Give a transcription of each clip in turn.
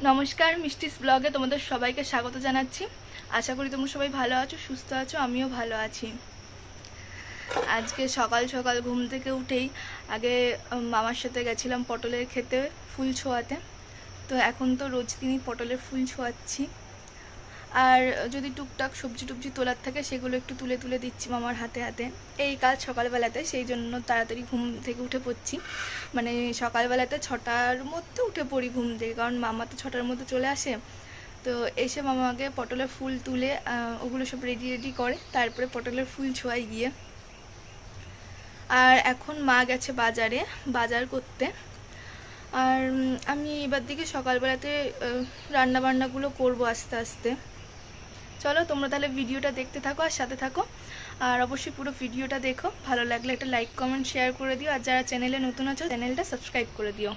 নমস্কার, মিষ্টিস ব্লগে তোমাদের সবাইকে স্বাগত জানাচ্ছি। আশা করি তোমরা সবাই ভালো আছো, সুস্থ আছো, আমিও ভালো আছি। আজকে সকাল সকাল ঘুম থেকে উঠেই আগে মামার সাথে গেছিলাম পটলের খেতে ফুল ছোঁয়াতে। তো এখন তো রোজ দিনই পটলের ফুল ছোঁয়াচ্ছি, আর যদি টুকটাক সবজি টুবজি তোলার থাকে সেগুলো একটু তুলে তুলে দিচ্ছি মামার হাতে হাতে। এই কাজ সকালবেলাতে, সেই জন্য তাড়াতাড়ি ঘুম থেকে উঠে পড়ছি। মানে সকালবেলাতে 6টার মধ্যে উঠে পড়ি ঘুম থেকে, কারণ মামা তো 6টার মধ্যে চলে আসে। তো এসে মামাকে পটলের ফুল তুলে ওগুলো সব রেডি করে তারপরে পটলের ফুল ছোঁয়াই গিয়ে। আর এখন মা গেছে বাজারে বাজার করতে, আর আমি এবার দিকে সকালবেলাতে রান্না বান্নাগুলো করবো আস্তে আস্তে। চলো তোমরা তাহলে ভিডিওটা দেখতে থাকো আর সাথে থাকো, আর অবশ্যই পুরো ভিডিওটা দেখো। ভালো লাগলে একটা লাইক কমেন্ট শেয়ার করে দিও, আর যারা চ্যানেলে নতুন আছো চ্যানেলটা সাবস্ক্রাইব করে দিও।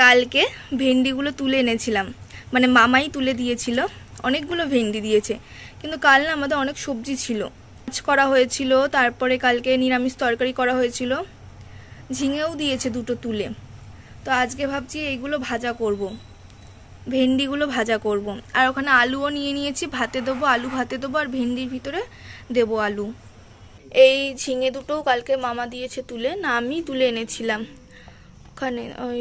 কালকে ভেন্ডিগুলো তুলে এনেছিলাম, মানে মামাই তুলে দিয়েছিল, অনেকগুলো ভেন্ডি দিয়েছে। কিন্তু কাল না আমাদের অনেক সবজি ছিল, মাছ করা হয়েছিল, তারপরে কালকে নিরামিষ তরকারি করা হয়েছিল, ঝিঙেও দিয়েছে দুটো তুলে। তো আজকে ভাবছি এইগুলো ভাজা করব, ভেন্ডিগুলো ভাজা করব। আর ওখানে আলুও নিয়ে নিয়েছি, ভাতে দেবো, আলু ভাতে দেবো, আর ভেন্ডির ভিতরে দেবো আলু। এই ঝিঙে দুটোও কালকে মামা দিয়েছে তুলে, না আমি তুলে এনেছিলাম। ওখানে ওই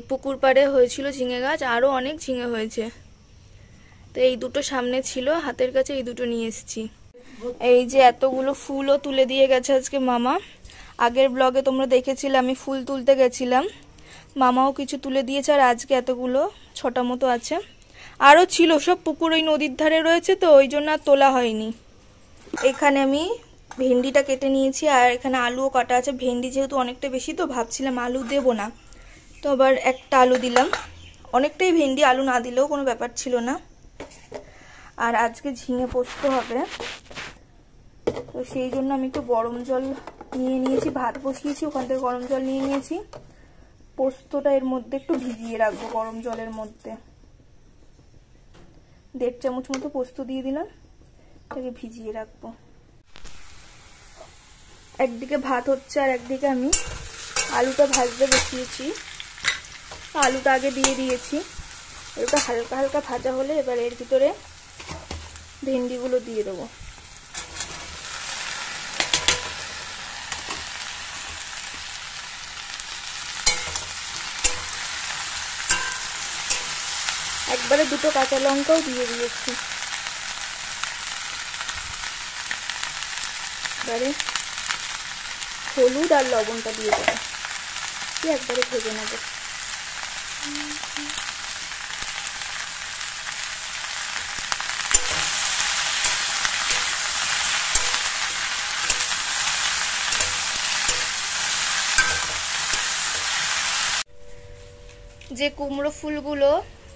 পুকুর পাড়ে হয়েছিল ঝিঙে গাছ, আরও অনেক ঝিঙে হয়েছে। তো এই দুটো সামনে ছিল হাতের কাছে, এই দুটো নিয়ে এসেছি। এই যে এতগুলো ফুলও তুলে দিয়ে গেছে আজকে মামা। আগের ব্লগে তোমরা দেখেছিলে আমি ফুল তুলতে গেছিলাম, মামাও কিছু তুলে দিয়েছে। আর আজকে এতগুলো 6টা মতো আছে, আরও ছিল, সব পুকুর ওই নদীর ধারে রয়েছে, তো ওই জন্য আর তোলা হয়নি। এখানে আমি ভেন্ডিটা কেটে নিয়েছি, আর এখানে আলুও কাটা আছে। ভেন্ডি যেহেতু অনেকটা বেশি, তো ভাবছিলাম আলু দেবো না, তো আবার একটা আলু দিলাম। অনেকটাই ভেন্ডি, আলু না দিলেও কোনো ব্যাপার ছিল না। আর আজকে ঝিঙে পোস্ত হবে, তো সেই জন্য আমি একটু গরম জল নিয়ে নিয়েছি, ভাত বসিয়েছি, ওখান থেকে গরম জল নিয়ে নিয়েছি। পোস্তটা এর মধ্যে একটু ভিজিয়ে রাখবো গরম জলের মধ্যে। 1.5 চামচ মতো পোস্ত দিয়ে দিলাম, এটাকে ভিজিয়ে রাখবো। একদিকে ভাত হচ্ছে আর একদিকে আমি আলুটা ভাজতে বসিয়েছি। আলুটা আগে দিয়ে দিয়েছি, আলুটা হালকা হালকা ভাজা হলে এবার এর ভিতরে ভেন্ডিগুলো দিয়ে দেবো। একবারে 2টো কাঁচা লঙ্কাও দিয়ে দিয়েছি। এবারে হলুদ আর লবণটা দিয়ে দেবো, একবারে ভেজে নেবো। যে কুমড়ো ফুলগুলো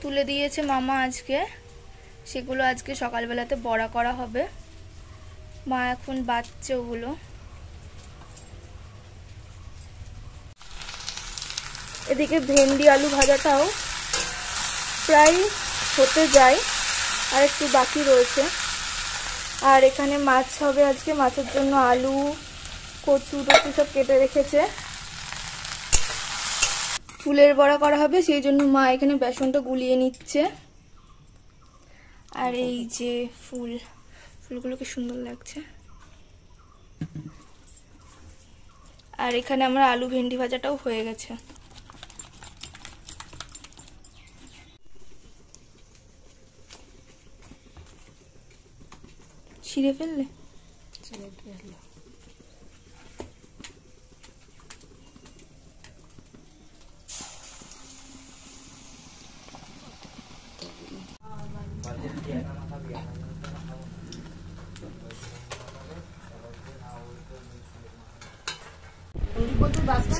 তুলে দিয়েছে মামা আজকে, সেগুলো আজকে সকালবেলাতে বড়া করা হবে। মা এখন বাচ্ছে ওগুলো। এদিকে ভেন্ডি আলু ভাজাটাও প্রায় হতে যায়, আর একটু বাকি রয়েছে। আর এখানে মাছ হবে আজকে, মাছের জন্য আলু কচু টচু সব কেটে রেখেছে। ফুলের বড়া করা হবে, সেই জন্য মা এখানে বেসনটা গুলিয়ে নিচ্ছে। আর এই যে ফুলগুলোকে সুন্দর লাগছে। আর এখানে আমার আলু ভেন্ডি ভাজাটাও হয়ে গেছে। ছিঁড়ে ফেললে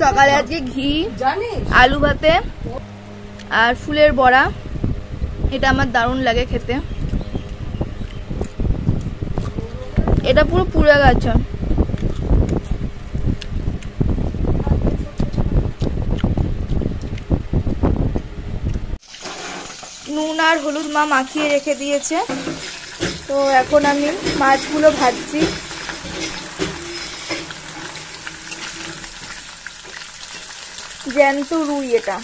সকালে আজকে ঘি, আলু ভাতে আর ফুলের বড়া, এটা আমার দারুণ লাগে খেতে। এটা পুরো পুড়ে গেছে। নুন আর হলুদ মা মাখিয়ে রেখে দিয়েছে, তো এখন আমি মাছগুলো ভাজছি। জ্যান্ত রুই এটা।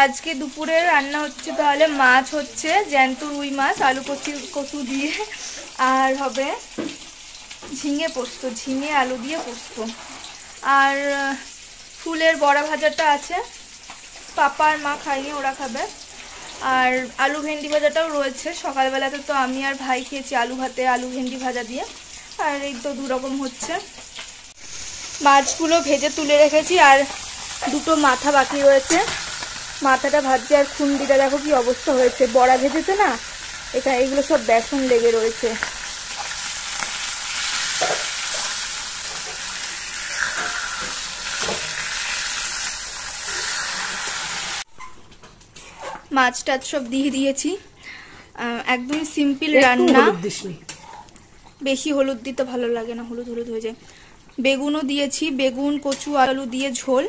আজকে দুপুরে রান্না হচ্ছে তাহলে মাছ হচ্ছে, জ্যান্ত রুই মাছ আলু কচু দিয়ে, আর হবে ঝিঙে পোস্ত, ঝিঙে আলু দিয়ে পোস্ত, আর ফুলের বড়া ভাজাটা আছে, পাপা আর মা খায়নি, ওরা খাবে। আর আলু ভেন্ডি ভাজাটাও রয়েছে, সকালবেলাতে তো আমি আর ভাই খেয়েছি আলু ভাতে আলু ভেন্ডি ভাজা দিয়ে। আর এই তো দুরকম হচ্ছে। মাছগুলো ভেজে তুলে রেখেছি, আর দুটো মাথা বাকি রয়েছে, মাথাটা ভাজছে। আর খুন্ডিটা দেখো কি অবস্থা হয়েছে, বড়া ভেজেছে না, এখানে এগুলো সব বেসন লেগে রয়েছে। মাছ টাছ সব দিয়ে দিয়েছি, একদম সিম্পল রান্না, বেশি হলুদ দিতে ভালো লাগে না, হলুদ হলুদ হয়ে যায়। বেগুনও দিয়েছি, বেগুন কচু আলু দিয়ে ঝোল,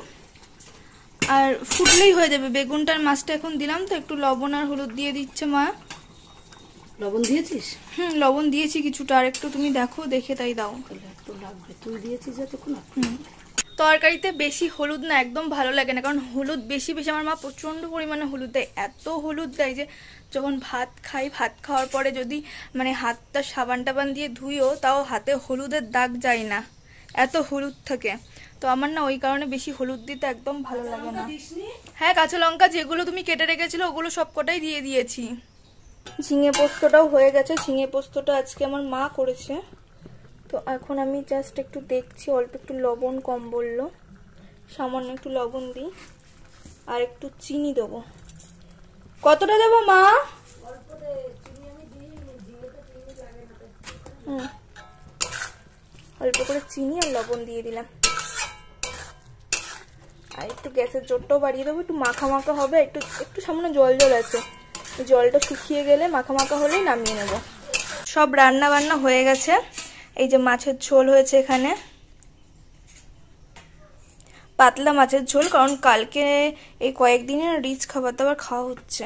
আর ফুটলেই হয়ে যাবে। বেগুনটার মাছটা এখন দিলাম তো, একটু লবণ আর হলুদ দিয়ে দিচ্ছে মা। লবণ দিয়েছিস? লবণ দিয়েছি কিছুটা, আর একটু তুমি দেখো, দেখে তাই দাও। একটু লাগবে, তুই দিয়েছিস যতক্ষণ। তরকারিতে বেশি হলুদ না একদম ভালো লাগে না, কারণ হলুদ বেশি আমার মা প্রচন্ড পরিমাণে হলুদ দেয়, এত হলুদ দেয় যে যখন ভাত খাই, ভাত খাওয়ার পরে যদি মানে হাতটা সাবান টাবান দিয়ে ধুইও, তাও হাতে হলুদের দাগ যায় না, এত হলুদ থাকে। তো আমার না ওই কারণে বেশি হলুদ দিতে একদম ভালো লাগে না। হ্যাঁ, কাঁচা লঙ্কা যেগুলো তুমি কেটে রেখেছিলে ওগুলো সবকটাই দিয়ে দিয়েছি। ঝিঙে পোস্তটাও হয়ে গেছে, ঝিঙে পোস্তটা আজকে আমার মা করেছে। তো এখন আমি জাস্ট একটু দেখছি, অল্প একটু লবণ কম বললো, সামান্য একটু লবণ দিই, আর একটু চিনি দেবো। কতটা দেবো মা? অল্প করে চিনি আর লবণ দিয়ে দিলাম, আর একটু গ্যাসের জোরটাও বাড়িয়ে দেবো, একটু মাখা মাখা হবে। একটু একটু সামান্য জল আছে, জলটা শুকিয়ে গেলে মাখা মাখা হলেই নামিয়ে নেব। সব রান্না বান্না হয়ে গেছে। এই যে মাছের ঝোল হয়েছে এখানে, পাতলা মাছের ঝোল, কারণ কালকে এই কয়েকদিনে রিচ খাবার দাবার খাওয়া হচ্ছে,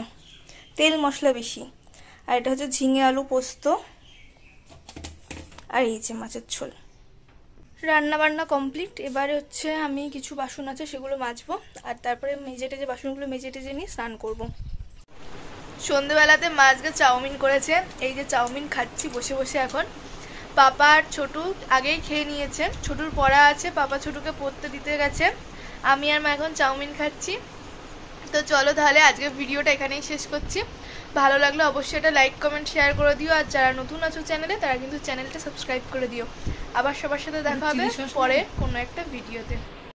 তেল মশলা বেশি। আর এটা হচ্ছে ঝিঙে আলু পোস্ত, আর এই যে মাছের ঝোল। রান্না বান্না কমপ্লিট। এবারে হচ্ছে আমি কিছু বাসন আছে সেগুলো মাজবো, আর তারপরে মেজে বাসনগুলো মেজে টেজে নিয়ে স্নান করব। সন্ধেবেলাতে মা আজকে চাউমিন করেছে, এই যে চাউমিন খাচ্ছি বসে বসে। এখন পাপা আর ছোটু আগেই খেয়ে নিয়েছে, ছোটুর পড়া আছে, পাপা ছোটুকে পড়তে দিতে গেছে, আমি আর মা এখন চাউমিন খাচ্ছি। তো চলো তাহলে আজকের ভিডিওটা এখানেই শেষ করছি। ভালো লাগলে অবশ্যই এটা লাইক কমেন্ট শেয়ার করে দিও, আর যারা নতুন আছো চ্যানেলে তারা কিন্তু চ্যানেলটা সাবস্ক্রাইব করে দিও। আবার সবার সাথে দেখা হবে পরে কোনো একটা ভিডিওতে।